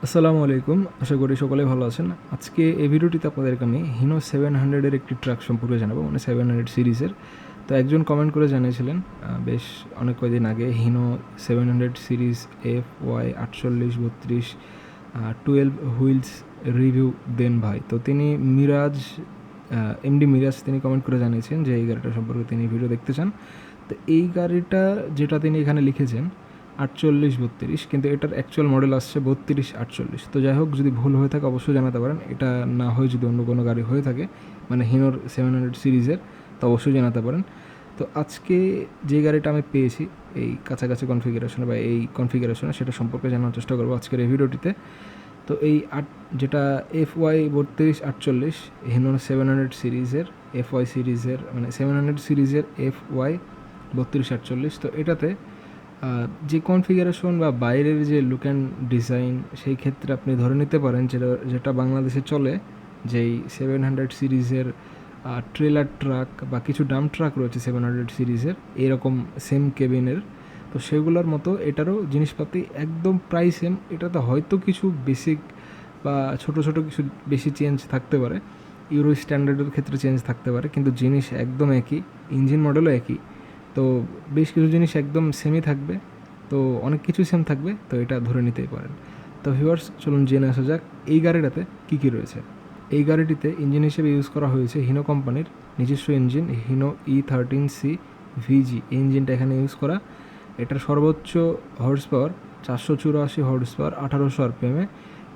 আসসালামু আলাইকুম, আশা করি সকলে ভালো আছেন। আজকে এই ভিডিওটিতে আপনাদেরকে আমি হিনো 700-এর একটি ট্রাক সম্পর্কে জানাবো, মানে 700 সিরিজের। তো একজন কমেন্ট করে জানিয়েছিলেন বেশ অনেক কয়েকদিন আগে, Hino 700 series FY4832 12 wheels review দেন ভাই। তো তিনি মিরাজ, এমডি মিরাজ, তিনি কমেন্ট করে জানিয়েছেন যে এই গাড়িটা সম্পর্কে তিনি ভিডিও দেখতে চান। তো এই গাড়িটা যেটা তিনি এখানে লিখেছেন 4832, কিন্তু এটার অ্যাকচুয়াল মডেল আসছে 3248। তো যাই হোক, যদি ভুল হয়ে থাকে অবশ্যই জানাতে পারেন। এটা না হয় যদি অন্য কোনো গাড়ি হয়ে থাকে, মানে হিনোর 700 সিরিজের, তো অবশ্যই জানাতে পারেন। তো আজকে যে গাড়িটা আমি পেয়েছি এই কাছাকাছি কনফিগারেশনে বা এই কনফিগারেশনে, সেটা সম্পর্কে জানার চেষ্টা করবো আজকের এই ভিডিওটিতে। তো এই যেটা FY3248, হিনোর 700 সিরিজের, FY সিরিজের মানে 700 সিরিজের FY3248। তো এটাতে যে কনফিগারেশন বা বাইরের যে লুক অ্যান্ড ডিজাইন, সেই ক্ষেত্রে আপনি ধরে নিতে পারেন যেটা যেটা বাংলাদেশে চলে, যেই 700 সিরিজের ট্রেলার ট্রাক বা কিছু ডাম ট্রাক রয়েছে 700 সিরিজের এরকম সেম কেবিনের, তো সেগুলোর মতো এটারও জিনিসপাতি একদম প্রায় সেম। এটাতে হয়তো কিছু বেসিক বা ছোট ছোট কিছু বেশি চেঞ্জ থাকতে পারে, ইউরো স্ট্যান্ডার্ডের ক্ষেত্রে চেঞ্জ থাকতে পারে, কিন্তু জিনিস একদম একই, ইঞ্জিন মডেলও একই। তো বেশ কিছু জিনিস একদম সেমই থাকবে, তো অনেক কিছু সেম থাকবে, তো এটা ধরে নিতেই পারেন। তো ভিউয়ার্স, চলুন জেনে আসা যাক এই গাড়িটাতে কী কী রয়েছে। এই গাড়িটিতে ইঞ্জিন হিসেবে ইউজ করা হয়েছে হিনো কোম্পানির নিজস্ব ইঞ্জিন, হিনো E13C VG। এই ইঞ্জিনটা এখানে ইউজ করা। এটার সর্বোচ্চ হর্স পাওয়ার 484 হর্স পাওয়ার, 1800 RPM-এ,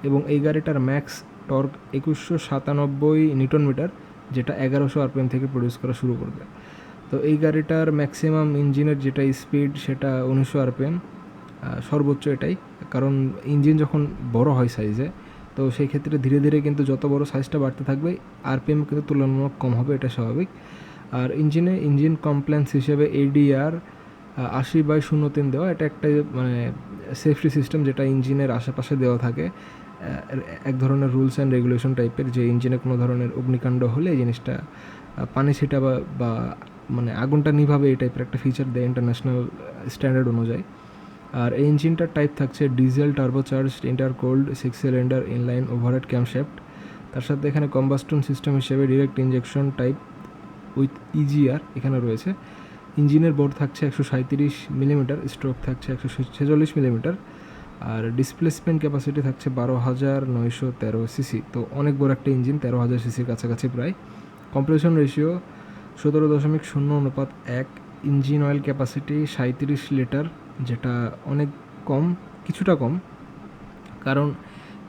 এবং এই গাড়িটার ম্যাক্স টর্ক 2197 নিউটন মিটার, যেটা 1100 RPM থেকে প্রডিউস করা শুরু করবে। তো এই গাড়িটার ম্যাক্সিমাম ইঞ্জিনের যেটা স্পিড, সেটা 1900 RPM, সর্বোচ্চ এটাই। কারণ ইঞ্জিন যখন বড় হয় সাইজে, তো সেই ক্ষেত্রে ধীরে ধীরে কিন্তু যত বড় সাইজটা বাড়তে থাকবে, RPM কিন্তু তুলনামূলক কম হবে, এটা স্বাভাবিক। আর ইঞ্জিন কমপ্লেন্স হিসেবে ADR 80/03 দেওয়া, এটা একটা মানে সেফটি সিস্টেম, যেটা ইঞ্জিনের আশেপাশে দেওয়া থাকে, এক ধরনের রুলস অ্যান্ড রেগুলেশন টাইপের, যে ইঞ্জিনে কোনো ধরনের অগ্নিকাণ্ড হলে এই জিনিসটা পানি ছিটা বা মানে আগুনটা নিভাবে, এই টাইপের একটা ফিচার দেয় ইন্টারন্যাশনাল স্ট্যান্ডার্ড অনুযায়ী। আর এই ইঞ্জিনটার টাইপ থাকছে diesel turbocharged intercooled 6 cylinder inline overhead camshaft. তার সাথে এখানে কম্বাস্টন সিস্টেম হিসেবে direct injection type with EGR এখানে রয়েছে। ইঞ্জিনের বোর থাকছে 137 মিলিমিটার, স্ট্রোক থাকছে 146 মিলিমিটার, আর ডিসপ্লেসমেন্ট ক্যাপাসিটি থাকছে 12,913 সিসি। তো অনেক বড় একটা ইঞ্জিন, 13,000 সিসির কাছাকাছি প্রায়। Compression ratio 17.0:1। Engine oil capacity 37 litre, যেটা অনেক কম, কিছুটা কম, কারণ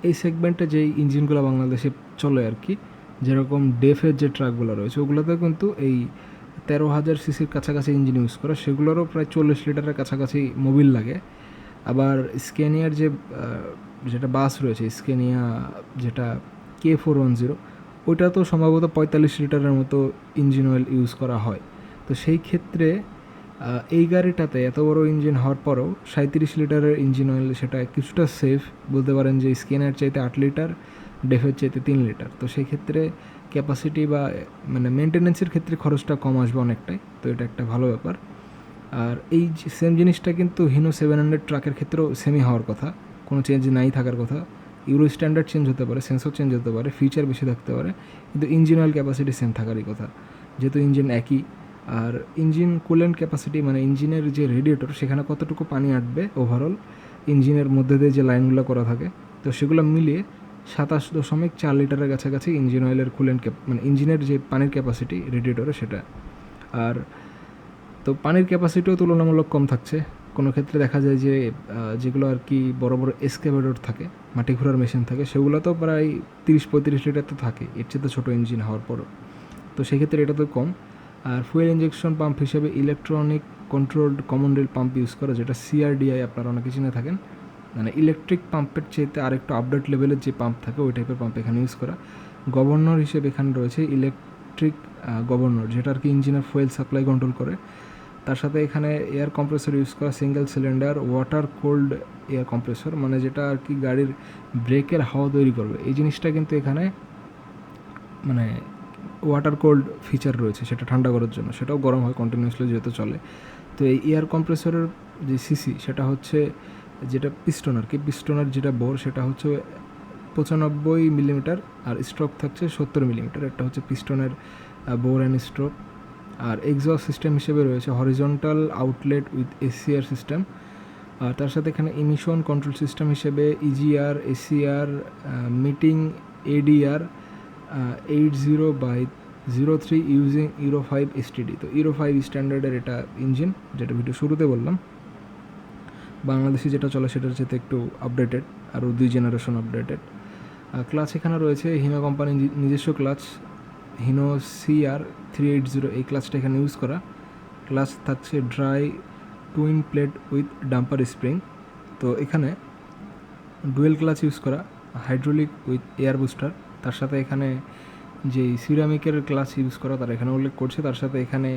এই সেগমেন্টে যেই ইঞ্জিনগুলো বাংলাদেশে চলে আর কি, যেরকম ডেফের যে ট্রাকগুলো রয়েছে, ওগুলোতে কিন্তু এই 13,000 সিসির কাছাকাছি ইঞ্জিন ইউজ করা, সেগুলোরও প্রায় 40 লিটারের কাছাকাছি মোবিল লাগে। আবার স্কেনিয়ার যেটা বাস রয়েছে, স্কেনিয়া যেটা K410, ওইটা তো সম্ভবত 45 লিটারের মতো ইঞ্জিন অয়েল ইউজ করা হয়। তো সেই ক্ষেত্রে এই গাড়িটাতে এত বড় ইঞ্জিন হওয়ার পরেও 37 লিটারের ইঞ্জিন অয়েল, সেটা কিছুটা সেফ বলতে পারেন, যে স্কেনার চাইতে 8 লিটার, ডেফের চাইতে 3 লিটার। তো সেই ক্ষেত্রে ক্যাপাসিটি বা মানে মেনটেন্যান্সের ক্ষেত্রে খরচটা কম আসবে অনেকটাই, তো এটা একটা ভালো ব্যাপার। আর এই সেম জিনিসটা কিন্তু হিনো 700 ট্রাকের ক্ষেত্রেও সেমই হওয়ার কথা, কোনো চেঞ্জ নাই থাকার কথা। ইউরো স্ট্যান্ডার্ড চেঞ্জ হতে পারে, সেন্সর চেঞ্জ হতে পারে, ফিচার বেশি থাকতে পারে, কিন্তু ইঞ্জিন অয়েল ক্যাপাসিটি সেম থাকারই কথা, যেহেতু ইঞ্জিন একই। আর ইঞ্জিন কুলেন্ট ক্যাপাসিটি, মানে ইঞ্জিনের যে রেডিয়েটর, সেখানে কতটুকু পানি আটবে ওভারঅল ইঞ্জিনের মধ্যে দিয়ে যে লাইনগুলো করা থাকে, তো সেগুলো মিলিয়ে 27.4 লিটারের কাছাকাছি ইঞ্জিন অয়েলের কুলেন্ট মানে ইঞ্জিনের যে পানির ক্যাপাসিটি রেডিয়েটরে, সেটা। আর তো পানির ক্যাপাসিটিও তুলনামূলক কম থাকছে। কোনো ক্ষেত্রে দেখা যায় যে যেগুলো আর কি বড় বড় এক্সকাভেটর থাকে, মাটি ঘোরার মেশিন থাকে, সেগুলো তো প্রায় 30-35 লিটার তো থাকে, এর চেয়ে তো ছোটো ইঞ্জিন হওয়ার পরও। তো সেক্ষেত্রে এটা তো কম। আর ফুয়েল ইঞ্জেকশন পাম্প হিসেবে electronic controlled common rail pump use করা, যেটা CRDI আপনারা অনেকে চিনে থাকেন, মানে ইলেকট্রিক পাম্পের চেয়েতে আরেকটু আপডেট লেভেলের যে পাম্প থাকে, ওই টাইপের পাম্প এখানে ইউজ করা। গভর্নর হিসেবে এখানে রয়েছে ইলেকট্রিক গভর্নর, যেটা আর কি ইঞ্জিনের ফুয়েল সাপ্লাই কন্ট্রোল করে। তার সাথে এখানে এয়ার কম্প্রেসর ইউজ করা, single cylinder water cold air compressor, মানে যেটা আর কি গাড়ির ব্রেকের হাওয়া তৈরি করবে। এই জিনিসটা কিন্তু এখানে মানে ওয়াটার কোল্ড ফিচার রয়েছে, সেটা ঠান্ডা করার জন্য, সেটাও গরম হয় কন্টিনিউয়াসলি যেহেতু চলে। তো এই এয়ার কম্প্রেসরের যে সিসি, সেটা হচ্ছে যেটা পিস্টন আর কি, পিস্টনের যেটা বোর সেটা হচ্ছে 95 মিলিমিটার, আর স্ট্রোক থাকছে 70 মিলিমিটার। এটা হচ্ছে পিস্টনের বোর অ্যান্ড স্ট্রোক। আর এক্সস্ট সিস্টেম হিসেবে রয়েছে horizontal outlet with ACR system. আর তার সাথে এখানে ইমিশন কন্ট্রোল সিস্টেম হিসেবে EGR, ACR, meeting ADR 80/03 using euro 5 STD. তো ইউরো 5 স্ট্যান্ডার্ডের এটা ইঞ্জিন, যেটা ভিডিও শুরুতে বললাম। বাংলাদেশে যেটা চলে সেটার সাথে একটু আপডেটেড, আরও 2 জেনারেশন আপডেটেড। ক্লাচ এখানে রয়েছে হিনো কোম্পানির নিজস্ব ক্লাচ, হিনো CR380, এই ক্লাচটা এখানে ইউজ করা। ক্লাচ থাকছে dry twin plate with dumper spring. তো এখানে ডুয়েল ক্লাচ ইউজ করা, হাইড্রোলিক উইথ এয়ার বুস্টার। তার সাথে এখানে যেই সিরামিকের ক্লাচ ইউজ করা তার এখানে উল্লেখ করছে। তার সাথে এখানে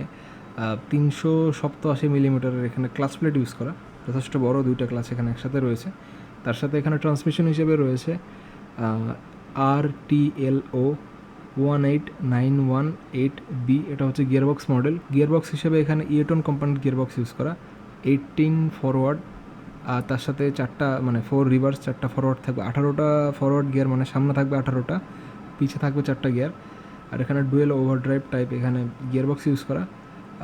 387 মিলিমিটারের এখানে ক্লাচ প্লেট ইউজ করা, যথেষ্ট বড় 2টা ক্লাচ এখানে একসাথে রয়েছে। তার সাথে এখানে ট্রান্সমিশন হিসেবে রয়েছে RTLO 18918B, এটা হচ্ছে গিয়ারবক্স মডেল। গিয়ারবক্স হিসেবে এখানে ইয়েটন কোম্পানির গিয়ারবক্স ইউজ করা, 18 ফরওয়ার্ড। আর তার সাথে 4টা মানে 4 রিভার্স 4টা ফরওয়ার্ড থাকবে, 18টা ফরওয়ার্ড গিয়ার, মানে সামনে থাকবে 18টা, পিছে থাকবে 4টা গিয়ার। আর এখানে ডুয়েল ওভারড্রাইভ টাইপ এখানে গিয়ারবক্স ইউজ করা,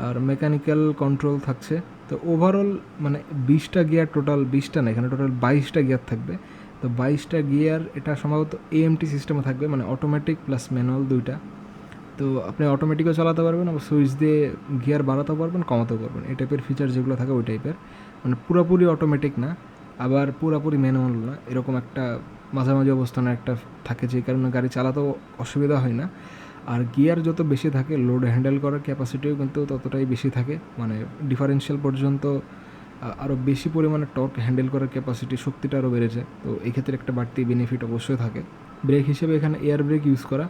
আর মেকানিক্যাল কন্ট্রোল থাকছে। তো ওভারঅল মানে 20টা গিয়ার, টোটাল 20টা না, এখানে টোটাল 22টা গিয়ার থাকবে। তো 22টা গিয়ার এটা সম্ভবত AMT সিস্টেমে থাকবে, মানে অটোমেটিক প্লাস ম্যানুয়াল 2টা। তো আপনি অটোমেটিকও চালাতে পারবেন, আবার সুইচ দিয়ে গিয়ার বাড়াতেও পারবেন, কমাতেও পারবেন। এই টাইপের ফিচার যেগুলো থাকে ওই টাইপের, মানে পুরোপুরি অটোমেটিক না, আবার পুরোপুরি ম্যানুয়াল না, এরকম একটা মাঝামাঝি অবস্থানে একটা থাকে, যে কারণে গাড়ি চালাতেও অসুবিধা হয় না। আর গিয়ার যত বেশি থাকে, লোড হ্যান্ডেল করার ক্যাপাসিটিও কিন্তু ততটাই বেশি থাকে, মানে ডিফারেন্সিয়াল পর্যন্ত আরও বেশি পরিমাণে টর্ক হ্যান্ডেল করার ক্যাপাসিটি, শক্তিটা আরও বেড়েছে। তো এই ক্ষেত্রে একটা বাড়তি বেনিফিট অবশ্যই থাকে। ব্রেক হিসেবে এখানে এয়ার ব্রেক ইউজ করা,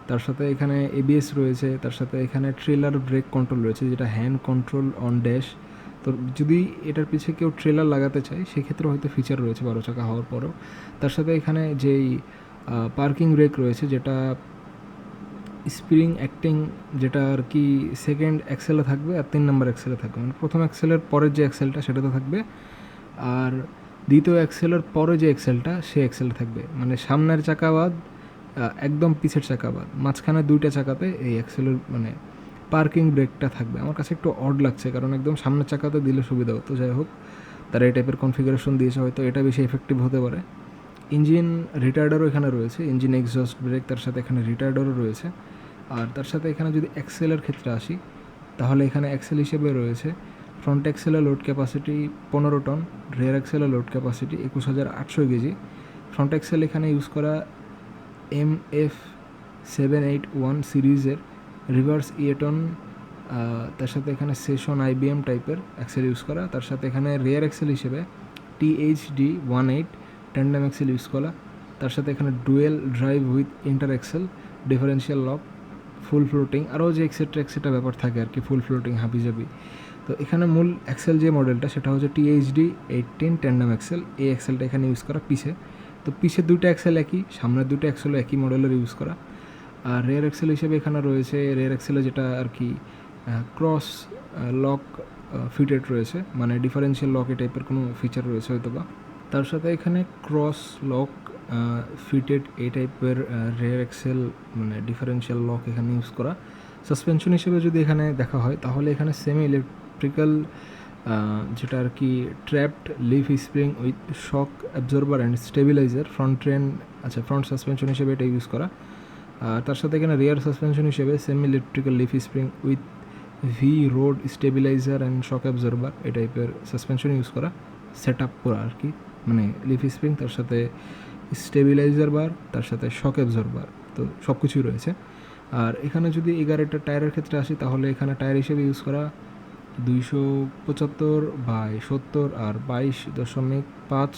তার সাথে এখানে ABS রয়েছে, তার সাথে এখানে ট্রেলার ব্রেক কন্ট্রোল রয়েছে, যেটা হ্যান্ড কন্ট্রোল অন ড্যাশ। তো যদি এটার পিছিয়ে কেউ ট্রেলার লাগাতে চায় সেক্ষেত্রে হয়তো ফিচার রয়েছে 12 চাকা হওয়ার পরেও। তার সাথে এখানে যেই পার্কিং ব্রেক রয়েছে, যেটা স্প্রিং অ্যাক্টিং, যেটা আর কি সেকেন্ড অ্যাক্সেলে থাকবে আর 3 নম্বর অ্যাক্সেলে থাকবে, মানে প্রথম অ্যাক্সেলের পরের যে অ্যাক্সেলটা সেটাতে থাকবে, আর দ্বিতীয় অ্যাক্সেলের পরে যে অ্যাক্সেলটা সেই অ্যাক্সেলে থাকবে, মানে সামনের চাকা বাদ, একদম পিছের চাকা বাদ, মাঝখানে 2টা চাকাতে এই অ্যাক্সেলের মানে পার্কিং ব্রেকটা থাকবে। আমার কাছে একটু অড লাগছে, কারণ একদম সামনের চাকাতে দিলে সুবিধা হতো। যাই হোক, তারা এই টাইপের কনফিগারেশন দিয়েছে, হয়তো এটা বেশি এফেক্টিভ হতে পারে। ইঞ্জিন রিটার্ডারও এখানে রয়েছে, ইঞ্জিন এক্সস্ট ব্রেক, তার সাথে এখানে রিটার্ডারও রয়েছে। আর তার সাথে এখানে যদি অ্যাক্সেলের ক্ষেত্রে আসি, তাহলে এখানে অ্যাক্সেল হিসেবে রয়েছে ফ্রন্ট অ্যাক্সেলের লোড ক্যাপাসিটি 15 টন, রেয়ার অ্যাক্সেলের load capacity 21,800 KG. Front axle এখানে ইউজ করা MF781 সিরিজের রিভার্স ইয়েটন, তার সাথে এখানে সেশন IBM টাইপের অ্যাক্সেল ইউজ করা। তার সাথে এখানে রেয়ার অ্যাক্সেল হিসেবে THD18 ট্যান্ডেম অ্যাক্সেল ইউজ করা। তার সাথে এখানে dual drive with inter axle, differential lock, full floating, আরও যে এক্সেট্রা ব্যাপার থাকে আর কি, ফুল ফ্লোটিং, হাবিজাবি। তো এখানে মূল অ্যাক্সেল যে মডেলটা সেটা হচ্ছে THD18 ট্যান্ডেম অ্যাক্সেল, এই অ্যাক্সেলটা এখানে ইউজ করা পিছে। তো পিছের 2টা অ্যাক্সেল একই, সামনের 2টা অ্যাক্সেলও একই মডেলের ইউজ করা। আর রেয়ার অ্যাক্সেল হিসেবে এখানে রয়েছে, রেয়ার অ্যাক্সেলে যেটা আর কি ক্রস লক ফিটেড রয়েছে, মানে ডিফারেন্সিয়াল লক এই টাইপের কোনো ফিচার রয়েছে হয়তো বা। তার সাথে এখানে ক্রস লক ফিটেড এই টাইপের রেয়ার অ্যাক্সেল, মানে ডিফারেন্সিয়াল লক এখানে ইউজ করা। সাসপেনশন হিসেবে যদি এখানে দেখা হয়, তাহলে এখানে সেমি ইলেকট্রিক্যাল, যেটা আর কি trapped leaf spring with shock absorber and stabiliser, front suspension হিসেবে এটা ইউজ করা। আর তার সাথে এখানে রিয়ার সাসপেনশন হিসেবে semi electrical leaf spring with road stabiliser and shock absorber এই টাইপের সাসপেনশন ইউজ করা, সেট আপ করা আর কি, মানে লিফ স্প্রিং, তার সাথে স্টেবিলাইজার বার, তার সাথে শক অ্যাবজর্বার, তো সব কিছুই রয়েছে। আর এখানে যদি এই গাড়িটা টায়ারের ক্ষেত্রে আসি, তাহলে এখানে টায়ার হিসেবে ইউজ করা 275/70 আর 22.5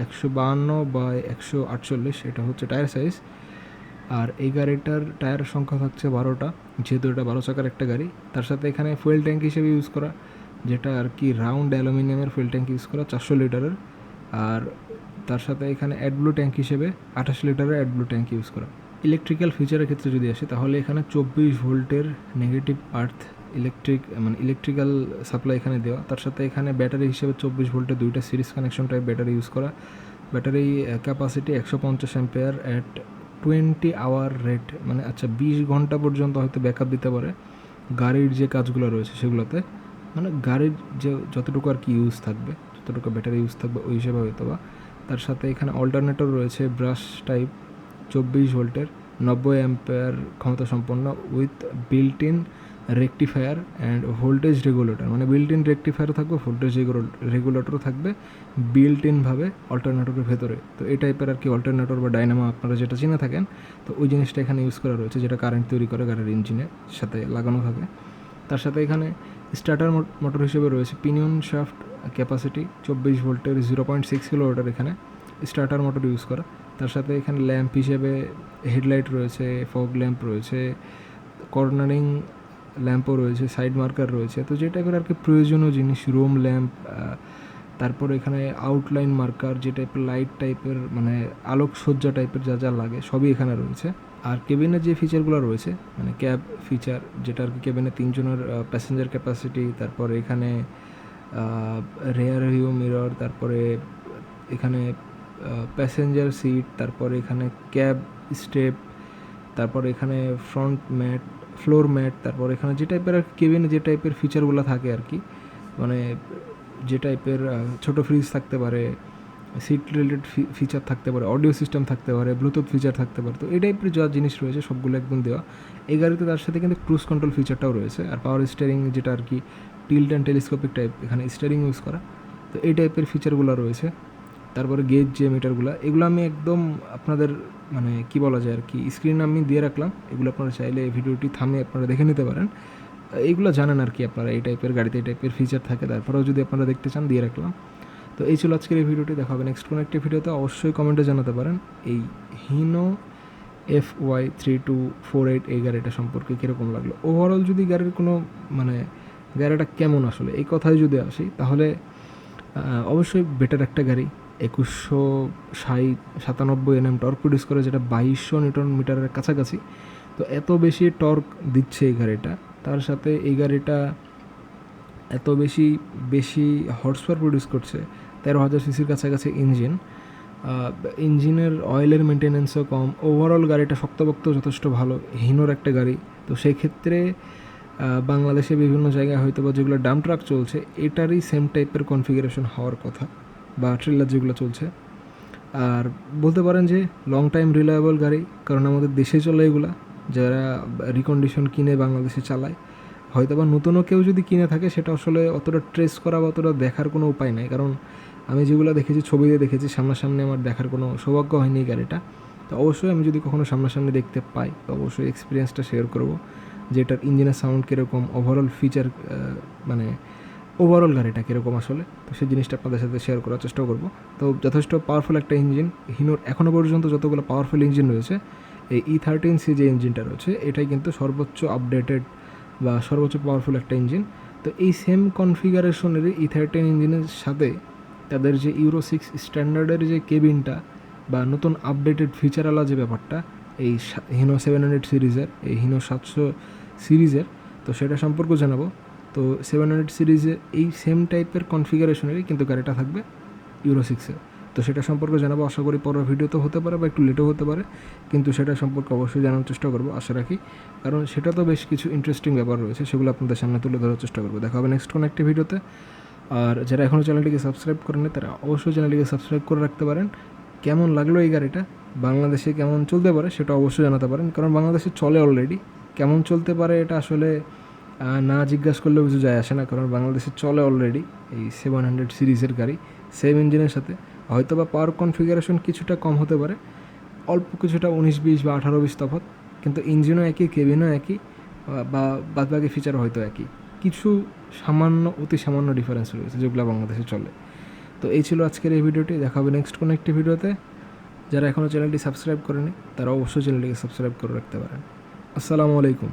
152/148, এটা হচ্ছে টায়ার সাইজ। আর এই গাড়িটার টায়ার সংখ্যা থাকছে 12টা, যেহেতু এটা 12 চাকার একটা গাড়ি। তার সাথে এখানে ফুয়েল ট্যাঙ্ক হিসেবে ইউজ করা, যেটা আর কি রাউন্ড অ্যালুমিনিয়ামের ফুয়েল ট্যাঙ্ক ইউজ করা 400 লিটারের। আর তার সাথে এখানে অ্যাডব্লু ট্যাঙ্ক হিসেবে 28 লিটারের অ্যাডব্লু ট্যাঙ্ক ইউজ করা। ইলেকট্রিক্যাল ফিচারের ক্ষেত্রে যদি আসি, তাহলে এখানে 24 ভোল্টের নেগেটিভ আর্থ ইলেকট্রিক্যাল সাপ্লাই এখানে দেওয়া। তার সাথে এখানে ব্যাটারি হিসেবে 24 ভোল্টের 2টা series connection type battery use করা। Battery capacity 150 ampere at 20 hour rate, 20 ঘন্টা পর্যন্ত হয়তো ব্যাকআপ দিতে পারে গাড়ির যে কাজগুলো রয়েছে সেগুলোতে, গাড়ির যে যতটুকু আর কি ইউজ থাকবে, যতটুকু ব্যাটারি ইউজ থাকবে ওই হিসেবে হয়তো বা। তার সাথে এখানে অল্টারনেটর রয়েছে ব্রাশ টাইপ 24 ভোল্টের 90 অ্যাম্পিয়ার ক্ষমতা সম্পন্ন with built in rectifier and voltage regulator, built in রেকটিফায়ারও থাকবে, ভোল্টেজ রেগুলেটরও থাকবে বিল্ট ইনভাবে অল্টারনেটরের ভেতরে। তো এই টাইপের আর কি অল্টারনেটর বা ডাইনামো আপনারা যেটা চিনে থাকেন, তো ওই জিনিসটা এখানে ইউজ করা রয়েছে, যেটা কারেন্ট তৈরি করে গাড়ির ইঞ্জিনের সাথে লাগানো থাকে। তার সাথে এখানে স্টার্টার মোটর হিসেবে রয়েছে পিনিয়ন শাফট ক্যাপাসিটি 24 ভোল্টের 0.6 কিলোওয়াটের এখানে স্টার্টার মোটর ইউজ করা। তার সাথে এখানে ল্যাম্প হিসেবে হেডলাইট রয়েছে, ফগ ল্যাম্প রয়েছে, কর্নারিং ল্যাম্পও রয়েছে, সাইড মার্কার রয়েছে। তো যে টাইপের আর কি প্রয়োজনীয় জিনিস, রুম ল্যাম্প, তারপর এখানে আউটলাইন মার্কার, যে টাইপের লাইট টাইপের আলোকসজ্জা টাইপের যা যা লাগে সবই এখানে রয়েছে। আর কেবিনের যে ফিচারগুলো রয়েছে ক্যাব ফিচার, যেটা আর কি কেবিনে 3 জনের প্যাসেঞ্জার ক্যাপাসিটি, তারপরে এখানে রেয়ার ভিউ মিরর, তারপরে এখানে প্যাসেঞ্জার সিট, তারপরে এখানে ক্যাব স্টেপ, তারপরে এখানে ফ্রন্ট ম্যাট, ফ্লোর ম্যাট, তারপর এখানে যে টাইপের আর কেবিনে যে টাইপের ফিচারগুলো থাকে আর কি, যে টাইপের ছোটো ফ্রিজ থাকতে পারে, সিট রিলেটেড ফিচার থাকতে পারে, অডিও সিস্টেম থাকতে পারে, ব্লুটুথ ফিচার থাকতে পারে। তো এই টাইপের যা জিনিস রয়েছে সবগুলো একদম দেওয়া এই গাড়িতে। তার সাথে কিন্তু ক্রুজ কন্ট্রোল ফিচারটাও রয়েছে, আর পাওয়ার স্টিয়ারিং, যেটা আর কি টিল্ট অ্যান্ড টেলিস্কোপিক টাইপ এখানে স্টিয়ারিং ইউজ করা। তো এই টাইপের ফিচারগুলো রয়েছে। তারপরে গেজ যে মিটারগুলো, এগুলো আমি একদম আপনাদের কি বলা যায় আর কি স্ক্রিন আমি দিয়ে রাখলাম, এগুলো আপনারা চাইলে এই ভিডিওটি থামিয়ে আপনারা দেখে নিতে পারেন। এইগুলো জানেন আর কি আপনারা, এই টাইপের গাড়িতে এই টাইপের ফিচার থাকে, তারপরেও যদি আপনারা দেখতে চান দিয়ে রাখলাম। তো এই ছিল আজকের এই ভিডিওটি। দেখা হবে নেক্সট কোনো একটি ভিডিওতে। অবশ্যই কমেন্টে জানাতে পারেন এই হিনো FY3248 এই গাড়িটা সম্পর্কে কীরকম লাগলো। ওভারঅল যদি গাড়ির কোনো গাড়িটা কেমন আসলে এই কথায় যদি আসি, তাহলে অবশ্যই বেটার একটা গাড়ি। 2197 Nm টর্ক প্রডিউস করে, যেটা 2200 নিউটন মিটারের কাছাকাছি। তো এত বেশি টর্ক দিচ্ছে এই গাড়িটা, তার সাথে এই গাড়িটা এত বেশি হর্স পাওয়ার প্রডিউস করছে, 13,000 সিসির কাছাকাছি ইঞ্জিনের অয়েলের মেনটেন্যান্সও কম। ওভারঅল গাড়িটা শক্তপোক্ত যথেষ্ট ভালো, হিনোর একটা গাড়ি। তো সেই ক্ষেত্রে বাংলাদেশে বিভিন্ন জায়গায় হয়তো বা যেগুলো ডাম্প ট্রাক চলছে, এটারই সেম টাইপের কনফিগারেশন হওয়ার কথা, বা ট্রেলার যেগুলো চলছে। আর বলতে পারেন যে লং টাইম রিলায়েবল গাড়ি, কারণ আমাদের দেশে চলে এগুলা, যারা রিকন্ডিশন কিনে বাংলাদেশে চালায়। হয়তো বা নতুনও কেউ যদি কিনে থাকে, সেটা আসলে অতটা ট্রেস করা বা অতটা দেখার কোনো উপায় নাই, কারণ আমি যেগুলো দেখেছি ছবিতে দেখেছি, সামনাসামনি আমার দেখার কোনো সৌভাগ্য হয়নি এই গাড়িটা। তো অবশ্যই আমি যদি কখনো সামনাসামনি দেখতে পাই, তো অবশ্যই এক্সপিরিয়েন্সটা শেয়ার করবো, যে এটার ইঞ্জিনের সাউন্ড কীরকম, ওভারঅল ফিচার, ওভারঅল গাড়িটা কীরকম আসলে। তো সেই জিনিসটা আপনাদের সাথে শেয়ার করার চেষ্টা করব। তো যথেষ্ট পাওয়ারফুল একটা ইঞ্জিন হিনোর। এখনও পর্যন্ত যতগুলো পাওয়ারফুল ইঞ্জিন রয়েছে, এই E13C যে ইঞ্জিনটা রয়েছে, এটাই কিন্তু সর্বোচ্চ আপডেটেড বা সর্বোচ্চ পাওয়ারফুল একটা ইঞ্জিন। তো এই সেম কনফিগারেশনের E13 ইঞ্জিনের সাথে তাদের যে ইউরো 6 স্ট্যান্ডার্ডের যে কেবিনটা বা নতুন আপডেটেড ফিচারওয়ালা যে ব্যাপারটা, এই হিনো 700 সিরিজের, এই হিনো 700 সিরিজের, তো সেটা সম্পর্কে জানাবো। তো 700 সিরিজে এই সেম টাইপের কনফিগারেশনেরই কিন্তু গাড়িটা থাকবে ইউরো 6-এ। তো সেটা সম্পর্কে জানাবো, আশা করি পরের ভিডিওতে হতে পারে বা একটু লেটও হতে পারে, কিন্তু সেটা সম্পর্কে অবশ্যই জানার চেষ্টা করবো, আশা রাখি, কারণ সেটা তো বেশ কিছু ইন্টারেস্টিং ব্যাপার রয়েছে, সেগুলো আপনাদের সামনে তুলে ধরার চেষ্টা করবো। দেখা হবে নেক্সট কোনো একটি ভিডিওতে। আর যারা এখনও চ্যানেলটিকে সাবস্ক্রাইব করেনি, তারা অবশ্যই চ্যানেলটিকে সাবস্ক্রাইব করে রাখতে পারেন। কেমন লাগলো এই গাড়িটা, বাংলাদেশে কেমন চলতে পারে সেটা অবশ্যই জানাতে পারেন, কারণ বাংলাদেশে চলে অলরেডি। কেমন চলতে পারে এটা আসলে না জিজ্ঞাসা করলেও কিছু যায় আসে না, কারণ বাংলাদেশে চলে অলরেডি এই 700 সিরিজের গাড়ি সেম ইঞ্জিনের সাথে। হয়তো বা পাওয়ার কনফিগারেশন কিছুটা কম হতে পারে, অল্প কিছুটা 19-20 বা 18-20 তফাৎ, কিন্তু ইঞ্জিনও একই, কেবিনও একই, বা বাদবাকি ফিচারও হয়তো একই, কিছু অতি সামান্য ডিফারেন্স রয়েছে যেগুলো বাংলাদেশে চলে। তো এই ছিল আজকের এই ভিডিওটি। দেখা হবে নেক্সট কোনো একটি ভিডিওতে। যারা এখনও চ্যানেলটি সাবস্ক্রাইব করেনি, তারা অবশ্যই চ্যানেলটিকে সাবস্ক্রাইব করে রাখতে পারেন। আসসালামু আলাইকুম।